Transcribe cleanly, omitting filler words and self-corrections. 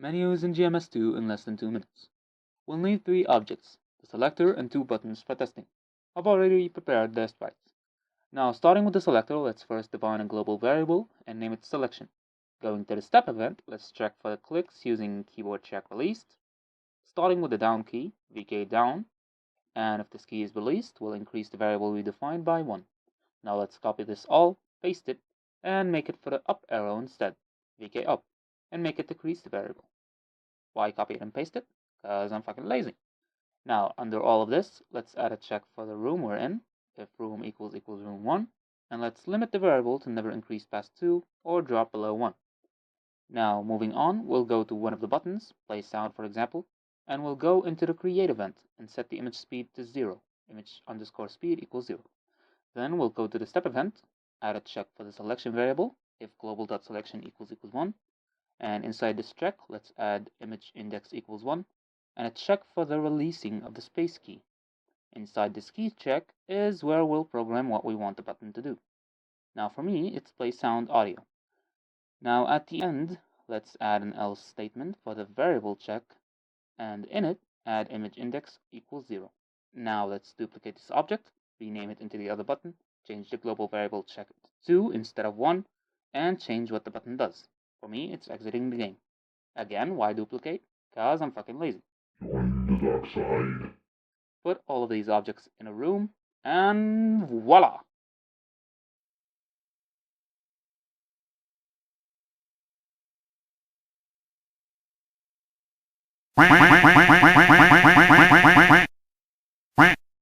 Menus in GMS2 in less than 2 minutes. We'll need 3 objects, the selector and 2 buttons for testing. I've already prepared the sprites. Now, starting with the selector, let's first define a global variable and name it selection. Going to the step event, let's check for the clicks using keyboard check released. Starting with the down key, vk down, and if this key is released, we'll increase the variable we defined by 1. Now let's copy this all, paste it, and make it for the up arrow instead, vk up, and make it decrease the variable. Why copy it and paste it? Because I'm fucking lazy. Now, under all of this, let's add a check for the room we're in, if room equals room 1, and let's limit the variable to never increase past 2 or drop below 1. Now, moving on, we'll go to one of the buttons, play sound for example, and we'll go into the create event and set the image speed to 0, image underscore speed equals 0. Then we'll go to the step event, add a check for the selection variable, if global.selection equals 1, and inside this check, let's add image index equals 1, and a check for the releasing of the space key. Inside this key check is where we'll program what we want the button to do. Now for me, it's play sound audio. Now at the end, let's add an else statement for the variable check, and in it, add image index equals 0. Now let's duplicate this object, rename it into the other button, change the global variable check to 2 instead of 1, and change what the button does. For me, it's exiting the game. Again, why duplicate? Because I'm fucking lazy. Join the dark side. Put all of these objects in a room, and voila! Quack, quack, quack.